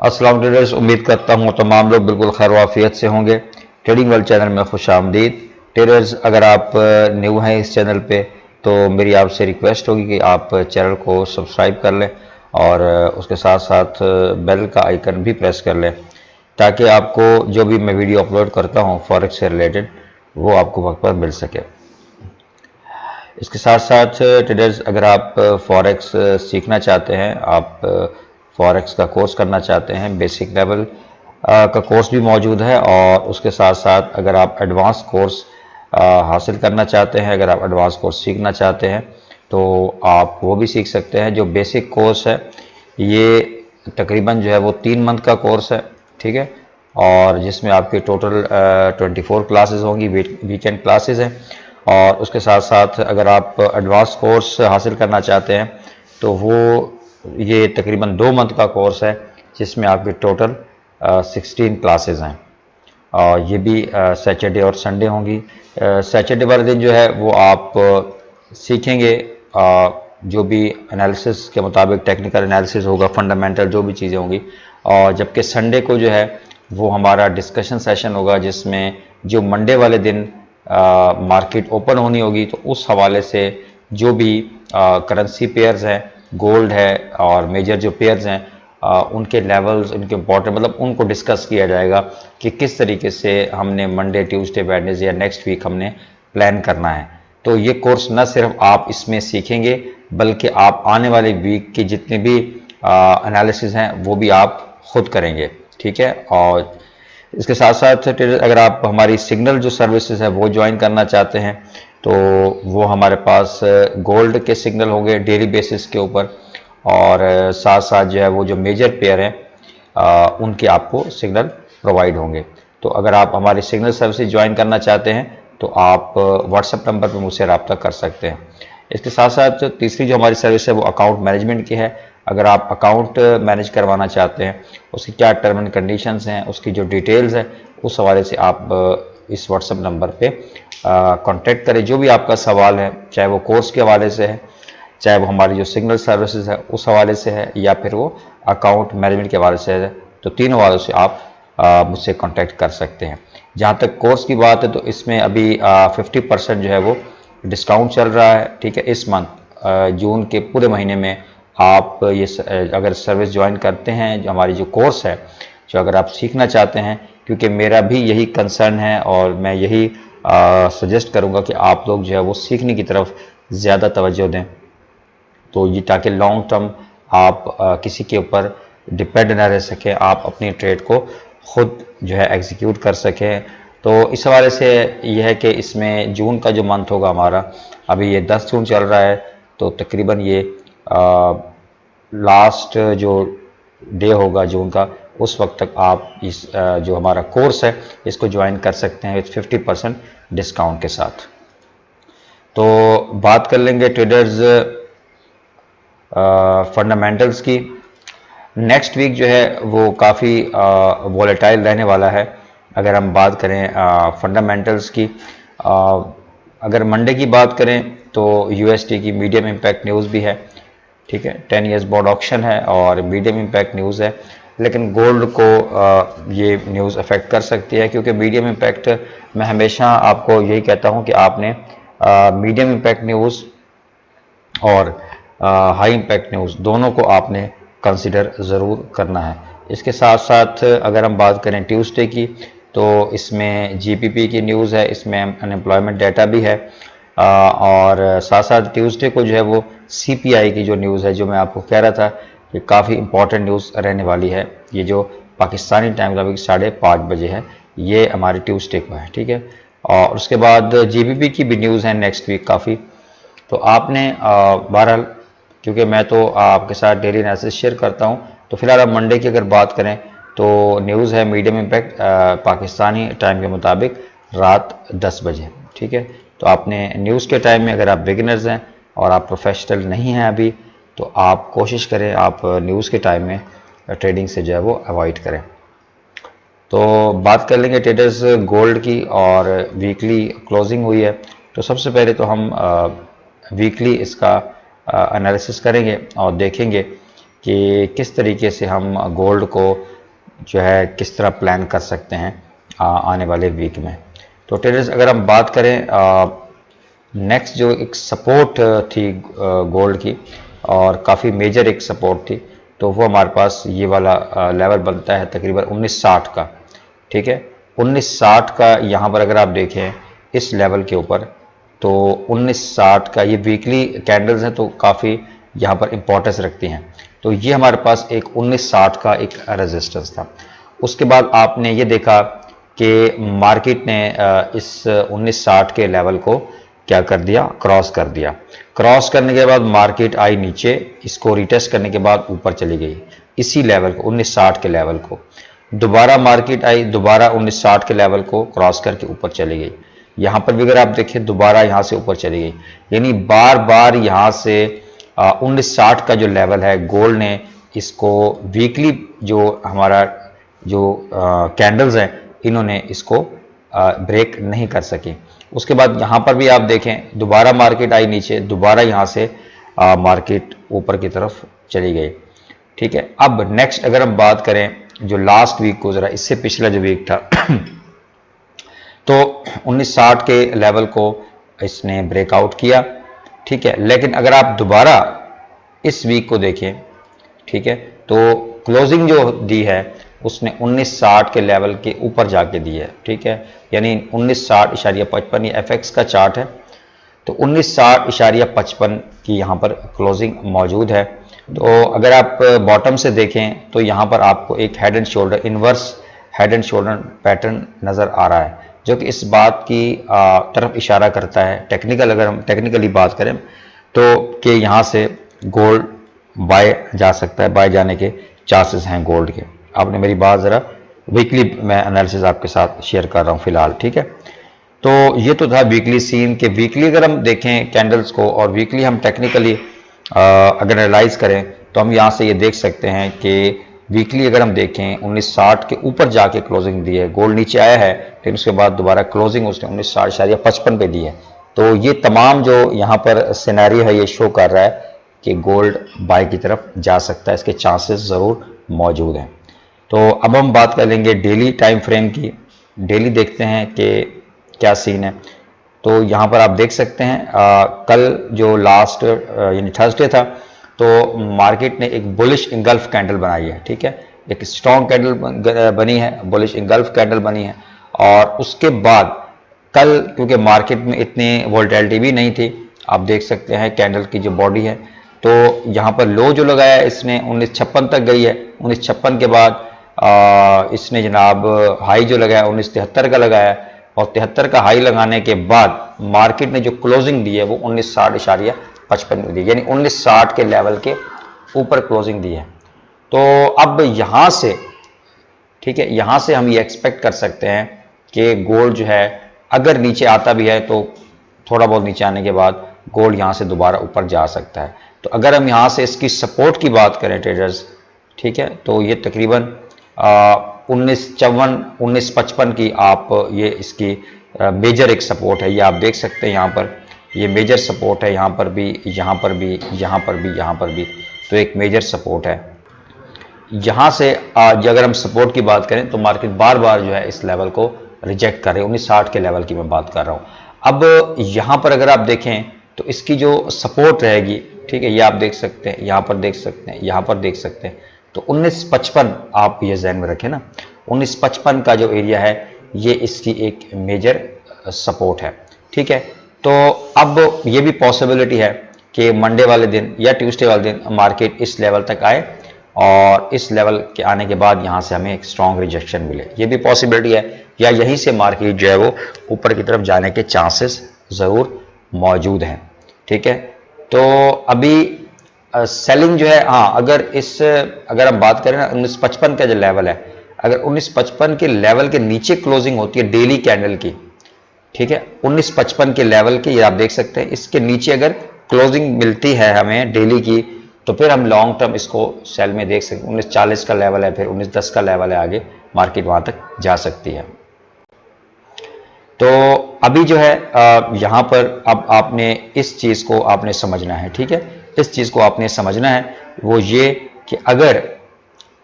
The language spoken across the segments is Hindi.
अस्सलाम ट्रेडर्स, उम्मीद करता हूँ तमाम लोग बिल्कुल खैर वाफियत से होंगे। ट्रेडिंग वर्ल्ड चैनल में खुश आमदीद। ट्रेडर्स, अगर आप न्यू हैं इस चैनल पे तो मेरी आपसे रिक्वेस्ट होगी कि आप चैनल को सब्सक्राइब कर लें और उसके साथ साथ बेल का आइकन भी प्रेस कर लें ताकि आपको जो भी मैं वीडियो अपलोड करता हूँ फॉरेक्स से रिलेटेड वो आपको वक्त पर मिल सके। इसके साथ साथ ट्रेडर्स, अगर आप फॉरेक्स सीखना चाहते हैं, आप फॉरेक्स का कोर्स करना चाहते हैं, बेसिक लेवल का कोर्स भी मौजूद है और उसके साथ साथ अगर आप एडवांस कोर्स हासिल करना चाहते हैं, अगर आप एडवांस कोर्स सीखना चाहते हैं तो आप वो भी सीख सकते हैं। जो बेसिक कोर्स है ये तकरीबन जो है वो 3 मंथ का कोर्स है, ठीक है, और जिसमें आपके टोटल 24 क्लासेस होंगी, वीकेंड क्लासेस हैं। और उसके साथ साथ अगर आप एडवांस कोर्स हासिल करना चाहते हैं तो वो ये तकरीबन 2 मंथ का कोर्स है जिसमें आपके टोटल 16 क्लासेस हैं और ये भी सैटरडे और संडे होंगी। सैटरडे वाले दिन जो है वो आप सीखेंगे जो भी एनालिसिस के मुताबिक टेक्निकल एनालिसिस होगा, फंडामेंटल जो भी चीज़ें होंगी, और जबकि संडे को जो है वो हमारा डिस्कशन सेशन होगा जिसमें जो मंडे वाले दिन मार्केट ओपन होनी होगी तो उस हवाले से जो भी करेंसी पेयर्स हैं, गोल्ड है और मेजर जो पेयर्स हैं उनके लेवल्स, उनके इम्पोर्टेंट, मतलब उनको डिस्कस किया जाएगा कि किस तरीके से हमने मंडे, ट्यूसडे, वेडनेसडे या नेक्स्ट वीक हमने प्लान करना है। तो ये कोर्स न सिर्फ आप इसमें सीखेंगे बल्कि आप आने वाले वीक के जितने भी एनालिसिस हैं वो भी आप खुद करेंगे, ठीक है। और इसके साथ साथ अगर आप हमारी सिग्नल जो सर्विसेज है वो ज्वाइन करना चाहते हैं तो वो हमारे पास गोल्ड के सिग्नल होंगे डेली बेसिस के ऊपर, और साथ साथ जो है वो जो मेजर पेयर हैं उनके आपको सिग्नल प्रोवाइड होंगे। तो अगर आप हमारी सिग्नल सर्विसेज ज्वाइन करना चाहते हैं तो आप व्हाट्सएप नंबर पर मुझसे रब्ता कर सकते हैं। इसके साथ साथ तीसरी जो हमारी सर्विस है वो अकाउंट मैनेजमेंट की है। अगर आप अकाउंट मैनेज करवाना चाहते हैं, उसकी क्या टर्म एंड कंडीशंस हैं, उसकी जो डिटेल्स है, उस हवाले से आप इस व्हाट्सएप नंबर पे कांटेक्ट करें। जो भी आपका सवाल है, चाहे वो कोर्स के हवाले से है, चाहे वो हमारी जो सिग्नल सर्विसेज है उस हवाले से है, या फिर वो अकाउंट मैनेजमेंट के हवाले से है, तो तीनों हवालों से आप मुझसे कांटेक्ट कर सकते हैं। जहाँ तक कोर्स की बात है तो इसमें अभी 50% जो है वो डिस्काउंट चल रहा है, ठीक है। इस मंथ जून के पूरे महीने में आप ये अगर सर्विस ज्वाइन करते हैं, जो हमारी जो कोर्स है, जो अगर आप सीखना चाहते हैं, क्योंकि मेरा भी यही कंसर्न है और मैं यही सजेस्ट करूँगा कि आप लोग जो है वो सीखने की तरफ ज़्यादा तवज्जो दें, तो ये ताकि लॉन्ग टर्म आप किसी के ऊपर डिपेंड ना रह सकें, आप अपनी ट्रेड को खुद जो है एग्जीक्यूट कर सकें। तो इस हवाले से यह है कि इसमें जून का जो मंथ होगा हमारा, अभी ये 10 जून चल रहा है, तो तकरीबन ये लास्ट जो डे होगा जून का, उस वक्त तक आप इस जो हमारा कोर्स है इसको ज्वाइन कर सकते हैं विथ 50% डिस्काउंट के साथ। तो बात कर लेंगे ट्रेडर्स फंडामेंटल्स की। नेक्स्ट वीक जो है वो काफ़ी वॉलेटाइल रहने वाला है। अगर हम बात करें फंडामेंटल्स की, अगर मंडे की बात करें तो यूएसडी की मीडियम इम्पैक्ट न्यूज़ भी है, ठीक है। 10 ईयर्स बोर्ड ऑप्शन है और मीडियम इम्पैक्ट न्यूज़ है, लेकिन गोल्ड को ये न्यूज़ अफेक्ट कर सकती है, क्योंकि मीडियम इम्पैक्ट, मैं हमेशा आपको यही कहता हूँ कि आपने मीडियम इम्पैक्ट न्यूज़ और हाई इम्पैक्ट न्यूज़ दोनों को आपने कंसिडर ज़रूर करना है। इसके साथ साथ अगर हम बात करें ट्यूसडे की तो इसमें जीपीपी की न्यूज़ है, इसमें अनएम्प्लॉयमेंट डाटा भी है, और साथ साथ ट्यूसडे को जो है वो सीपीआई की जो न्यूज़ है, जो मैं आपको कह रहा था कि काफ़ी इंपॉर्टेंट न्यूज़ रहने वाली है, ये जो पाकिस्तानी टाइम का 5:30 बजे है, ये हमारे ट्यूसडे को है, ठीक है। और उसके बाद जीपीपी की भी न्यूज़ है नेक्स्ट वीक काफ़ी। तो आपने बहरहाल, क्योंकि मैं तो आपके साथ डेली एनालिसिस शेयर करता हूं, तो फिलहाल अब मंडे की अगर बात करें तो न्यूज़ है मीडियम इम्पैक्ट पाकिस्तानी टाइम के मुताबिक रात 10 बजे, ठीक है। तो आपने न्यूज़ के टाइम में, अगर आप बिगिनर्स हैं और आप प्रोफेशनल नहीं हैं अभी, तो आप कोशिश करें आप न्यूज़ के टाइम में ट्रेडिंग से जो है वो अवॉइड करें। तो बात कर लेंगे ट्रेडर्स गोल्ड की, और वीकली क्लोजिंग हुई है, तो सबसे पहले तो हम वीकली इसका एनालिसिस करेंगे और देखेंगे कि किस तरीके से हम गोल्ड को जो है किस तरह प्लान कर सकते हैं आने वाले वीक में। तो ट्रेडर्स अगर हम बात करें नेक्स्ट जो एक सपोर्ट थी गोल्ड की और काफ़ी मेजर एक सपोर्ट थी, तो वो हमारे पास ये वाला लेवल बनता है तकरीबन 1960 का। ठीक है, 1960 का यहाँ पर अगर आप देखें इस लेवल के ऊपर, तो 1960 का ये वीकली कैंडल्स हैं तो काफ़ी यहाँ पर इम्पोर्टेंस रखती हैं। तो ये हमारे पास एक 1960 का एक रेजिस्टेंस था। उसके बाद आपने ये देखा कि मार्केट ने इस 1960 के लेवल को क्या कर दिया, क्रॉस कर दिया। क्रॉस करने के बाद मार्केट आई नीचे, इसको रिटेस्ट करने के बाद ऊपर चली गई इसी लेवल को 1960 के लेवल को। दोबारा मार्केट आई, दोबारा 1960 के लेवल को क्रॉस करके ऊपर चली गई। यहाँ पर भी अगर आप देखें दोबारा यहाँ से ऊपर चली गई, यानी बार बार यहाँ से 1960 का जो लेवल है गोल्ड ने इसको वीकली जो हमारा जो कैंडल्स हैं इन्होंने इसको ब्रेक नहीं कर सकी। उसके बाद यहाँ पर भी आप देखें दोबारा मार्केट आई नीचे, दोबारा यहाँ से मार्केट ऊपर की तरफ चली गई। ठीक है, अब नेक्स्ट अगर हम बात करें जो लास्ट वीक गुजरा, इससे पिछला जो वीक था तो 1960 के लेवल को इसने ब्रेकआउट किया। ठीक है, लेकिन अगर आप दोबारा इस वीक को देखें, ठीक है, तो क्लोजिंग जो दी है उसने 1960 के लेवल के ऊपर जाके दी है। ठीक है, यानी 1960.55 ये एफएक्स का चार्ट है, तो 1960.55 की यहाँ पर क्लोजिंग मौजूद है। तो अगर आप बॉटम से देखें तो यहाँ पर आपको एक head and shoulder, inverse head and shoulder pattern नज़र आ रहा है, जो कि इस बात की तरफ इशारा करता है टेक्निकल, अगर हम टेक्निकली बात करें तो कि यहाँ से गोल्ड बाय जा सकता है, बाय जाने के चांसेस हैं गोल्ड के। आपने मेरी बात ज़रा वीकली मैं एनालिसिस आपके साथ शेयर कर रहा हूँ फिलहाल। ठीक है, तो ये तो था वीकली सीन के। वीकली अगर हम देखें कैंडल्स को और वीकली हम टेक्निकली अगर एनालाइज करें तो हम यहाँ से ये देख सकते हैं कि वीकली अगर हम देखें 1960 के ऊपर जाके क्लोजिंग दी है, गोल्ड नीचे आया है लेकिन उसके बाद दोबारा क्लोजिंग उसने 1960.55 पे दी है। तो ये तमाम जो यहाँ पर सिनेरियो है ये शो कर रहा है कि गोल्ड बाय की तरफ जा सकता है, इसके चांसेस ज़रूर मौजूद हैं। तो अब हम बात कर लेंगे डेली टाइम फ्रेम की। डेली देखते हैं कि क्या सीन है। तो यहाँ पर आप देख सकते हैं कल जो लास्ट यानी थर्सडे था तो मार्केट ने एक बुलिश इंगल्फ कैंडल बनाई है। ठीक है, एक स्ट्रॉन्ग कैंडल बनी है, बुलिश इंगल्फ कैंडल बनी है। और उसके बाद कल क्योंकि मार्केट में इतनी वोलेटिलिटी भी नहीं थी, आप देख सकते हैं कैंडल की जो बॉडी है, तो यहाँ पर लो जो लगाया है इसने 1956 तक गई है। 1956 के बाद इसने जनाब हाई जो लगाया 1973 का लगाया, और 73 का हाई लगाने के बाद मार्केट ने जो क्लोजिंग दी है वो 1960.55 दी, यानी 1960 के लेवल के ऊपर क्लोजिंग दी है। तो अब यहाँ से, ठीक है, यहाँ से हम ये एक्सपेक्ट कर सकते हैं कि गोल्ड जो है अगर नीचे आता भी है तो थोड़ा बहुत नीचे आने के बाद गोल्ड यहाँ से दोबारा ऊपर जा सकता है। तो अगर हम यहाँ से इसकी सपोर्ट की बात करें ट्रेडर्स, ठीक है, तो ये तकरीबन 1955 की आप ये इसकी मेजर एक सपोर्ट है, ये आप देख सकते हैं यहाँ पर ये मेजर सपोर्ट है, यहाँ पर भी, यहाँ पर भी, यहाँ पर भी, यहाँ पर भी, तो एक मेजर सपोर्ट है। यहाँ से आज अगर हम सपोर्ट की बात करें तो मार्केट बार बार जो है इस लेवल को रिजेक्ट कर रही है, 1960 के लेवल की मैं बात कर रहा हूँ। अब यहाँ पर अगर आप देखें तो इसकी जो सपोर्ट रहेगी, ठीक है, ये आप देख सकते हैं, यहाँ पर देख सकते हैं, यहाँ पर देख सकते हैं, तो 1955 आप ये ध्यान में रखें ना, 1955 का जो एरिया है ये इसकी एक मेजर सपोर्ट है। ठीक है, तो अब ये भी पॉसिबिलिटी है कि मंडे वाले दिन या ट्यूसडे वाले दिन मार्केट इस लेवल तक आए और इस लेवल के आने के बाद यहाँ से हमें एक स्ट्रॉन्ग रिजेक्शन मिले, ये भी पॉसिबिलिटी है, या यहीं से मार्केट जो है वो ऊपर की तरफ जाने के चांसेस ज़रूर मौजूद हैं। ठीक है, तो अभी सेलिंग जो है, हाँ, अगर हम बात करें ना 1955 का जो लेवल है, अगर 1955 के लेवल के नीचे क्लोजिंग होती है डेली कैंडल की, ठीक है, 1955 के लेवल की, ये आप देख सकते हैं, इसके नीचे अगर क्लोजिंग मिलती है हमें डेली की तो फिर हम लॉन्ग टर्म इसको सेल में देख सकते हैं। 1940 का लेवल है, फिर 1910 का लेवल है, आगे मार्केट वहां तक जा सकती है। तो अभी जो है यहाँ पर अब आपने इस चीज़ को आपने समझना है। ठीक है, इस चीज़ को आपने समझना है वो ये कि अगर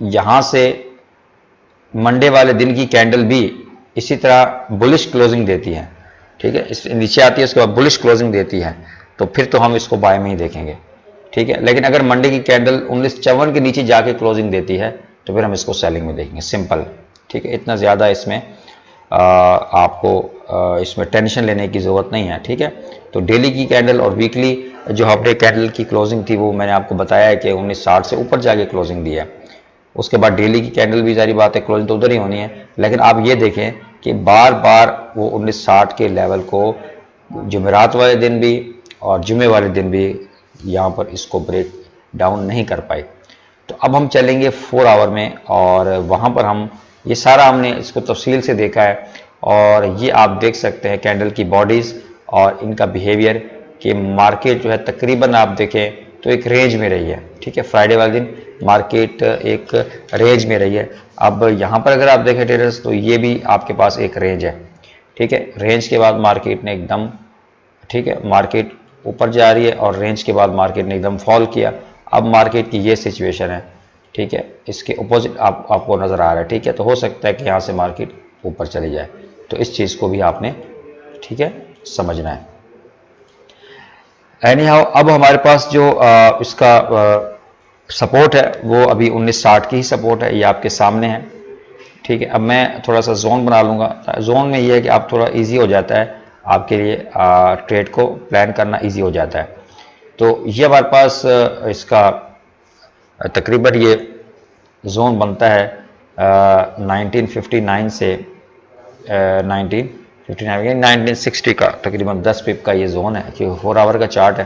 यहाँ से मंडे वाले दिन की कैंडल भी इसी तरह बुलिश क्लोजिंग देती है, ठीक है, इस नीचे आती है उसके बाद बुलिश क्लोजिंग देती है, तो फिर तो हम इसको बाय में ही देखेंगे, ठीक है। लेकिन अगर मंडे की कैंडल 1954 के नीचे जाके क्लोजिंग देती है तो फिर हम इसको सेलिंग में देखेंगे, सिंपल, ठीक है। इतना ज़्यादा इसमें आपको इसमें टेंशन लेने की ज़रूरत नहीं है, ठीक है। तो डेली की कैंडल और वीकली जो हमने कैंडल की क्लोजिंग थी वो मैंने आपको बताया है कि 1960 से ऊपर जाके क्लोजिंग दी है। उसके बाद डेली की कैंडल भी जारी बात है क्लोजिंग तो उधर ही होनी है, लेकिन आप ये देखें कि बार बार वो 1960 के लेवल को जुमेरात वाले दिन भी और जुमे वाले दिन भी यहाँ पर इसको ब्रेक डाउन नहीं कर पाए। तो अब हम चलेंगे 4 आवर में और वहाँ पर हम ये सारा हमने इसको तफसील से देखा है और ये आप देख सकते हैं कैंडल की बॉडीज़ और इनका बिहेवियर कि मार्केट जो है तकरीबन आप देखें तो एक रेंज में रही है, ठीक है। फ्राइडे वाले दिन मार्केट एक रेंज में रही है। अब यहाँ पर अगर आप देखें ट्रेडर्स तो ये भी आपके पास एक रेंज है, ठीक है। रेंज के बाद मार्केट ने एकदम, ठीक है, मार्केट ऊपर जा रही है और रेंज के बाद मार्केट ने एकदम फॉल किया। अब मार्केट की ये सिचुएशन है, ठीक है, इसके अपोजिट आपको नज़र आ रहा है, ठीक है। तो हो सकता है कि यहाँ से मार्केट ऊपर चली जाए, तो इस चीज़ को भी आपने, ठीक है, समझना है। एनी हाउ अब हमारे पास जो इसका सपोर्ट है वो अभी 1960 की ही सपोर्ट है, ये आपके सामने है, ठीक है। अब मैं थोड़ा सा जोन बना लूँगा। जोन में ये है कि आप थोड़ा इजी हो जाता है आपके लिए, ट्रेड को प्लान करना इजी हो जाता है। तो ये हमारे पास इसका तकरीबन ये जोन बनता है 1959 से 1960 का, तकरीबन 10 पिप का ये जोन है कि 4 आवर का चार्ट है।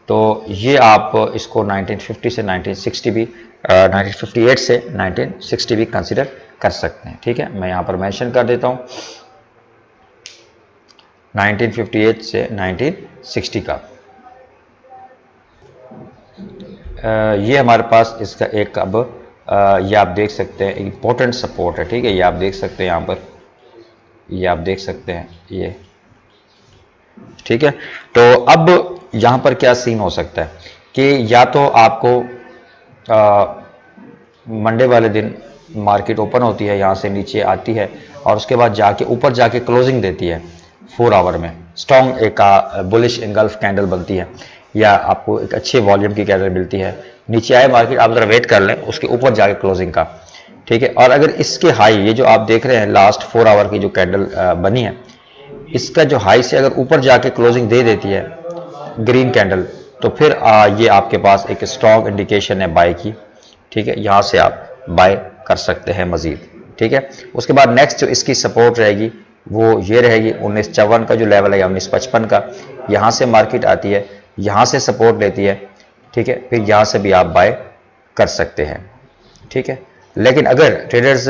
तो ये आप इसको 1950 से 1960 भी 1958 से 1960 भी कंसिडर कर सकते हैं, ठीक है। मैं यहाँ पर मेंशन कर देता हूँ 1958 से 1960 का। ये हमारे पास इसका एक अब ये आप देख सकते हैं इम्पोर्टेंट सपोर्ट है, ठीक है। ये आप देख सकते हैं यहाँ पर, ये आप देख सकते हैं ये, ठीक है। तो अब यहाँ पर क्या सीन हो सकता है कि या तो आपको मंडे वाले दिन मार्केट ओपन होती है, यहाँ से नीचे आती है और उसके बाद जाके ऊपर जाके क्लोजिंग देती है 4 आवर में, स्ट्रॉन्ग एक बुलिश इंगल्फ कैंडल बनती है या आपको एक अच्छे वॉल्यूम की कैंडल मिलती है, नीचे आए मार्केट, आप ज़रा वेट कर लें उसके ऊपर जाके क्लोजिंग का, ठीक है। और अगर इसके हाई ये जो आप देख रहे हैं लास्ट 4 आवर की जो कैंडल बनी है, इसका जो हाई से अगर ऊपर जाके क्लोजिंग दे देती है ग्रीन कैंडल, तो फिर ये आपके पास एक स्ट्रॉन्ग इंडिकेशन है बाय की, ठीक है। यहाँ से आप बाय कर सकते हैं मजीद, ठीक है। उसके बाद नेक्स्ट जो इसकी सपोर्ट रहेगी वो ये रहेगी 1954 का जो लेवल है या 1955 का, यहाँ से मार्केट आती है, यहाँ से सपोर्ट लेती है, ठीक है, फिर यहाँ से भी आप बाय कर सकते हैं, ठीक है। लेकिन अगर ट्रेडर्स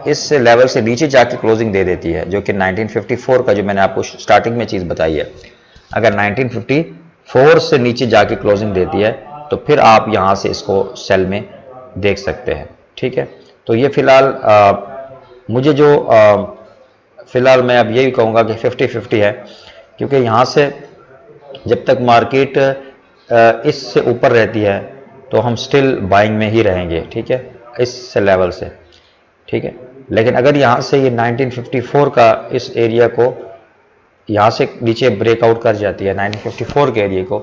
इस लेवल से नीचे जाके क्लोजिंग दे देती है, जो कि 1954 का जो मैंने आपको स्टार्टिंग में चीज़ बताई है, अगर 1954 से नीचे जाके क्लोजिंग देती है तो फिर आप यहाँ से इसको सेल में देख सकते हैं, ठीक है। तो ये फिलहाल मुझे जो फिलहाल मैं अब यही कहूँगा कि 50-50 है, क्योंकि यहाँ से जब तक मार्केट इससे ऊपर रहती है तो हम स्टिल बाइंग में ही रहेंगे, ठीक है, इस लेवल से, ठीक है। लेकिन अगर यहाँ से ये 1954 का इस एरिया को यहाँ से नीचे ब्रेकआउट कर जाती है 1954 के एरिया को,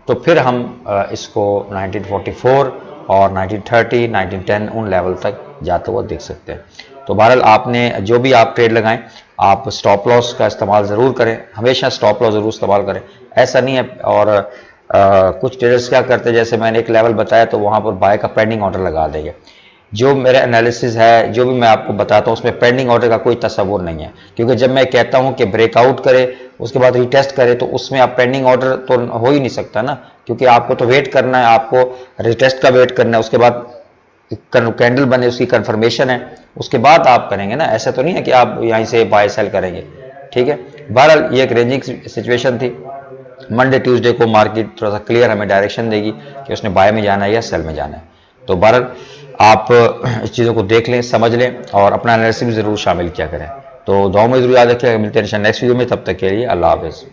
तो फिर हम इसको 1944 और 1930, 1910 उन लेवल तक जाते हुए देख सकते हैं। तो बहरहाल आपने जो भी आप ट्रेड लगाएं, आप स्टॉप लॉस का इस्तेमाल ज़रूर करें, हमेशा स्टॉप लॉस ज़रूर इस्तेमाल करें, ऐसा नहीं है। और कुछ ट्रेडर्स क्या करते हैं, जैसे मैंने एक लेवल बताया तो वहाँ पर बाय का पेंडिंग ऑर्डर लगा देंगे। जो मेरा एनालिसिस है, जो भी मैं आपको बताता हूँ, उसमें पेंडिंग ऑर्डर का कोई तस्वुर नहीं है, क्योंकि जब मैं कहता हूँ कि ब्रेकआउट करे उसके बाद रिटेस्ट करे, तो उसमें आप पेंडिंग ऑर्डर तो हो ही नहीं सकता ना, क्योंकि आपको तो वेट करना है, आपको रिटेस्ट का वेट करना है, उसके बाद कैंडल बने उसकी कंफर्मेशन है, उसके बाद आप करेंगे ना। ऐसा तो नहीं है कि आप यहीं से बाय सेल करेंगे, ठीक है। बहरहाल ये एक रेंजिंग सिचुएशन थी। मंडे ट्यूसडे को मार्केट थोड़ा सा क्लियर हमें डायरेक्शन देगी कि उसने बाय में जाना है या सेल में जाना है। तो बहरहाल आप इस चीज़ों को देख लें, समझ लें और अपना एनालिसिस भी ज़रूर शामिल किया करें। तो दुआओं में ज़रूर याद रखिएगा। मिलते हैं नेक्स्ट वीडियो में, तब तक के लिए अल्लाह हाफ़िज़।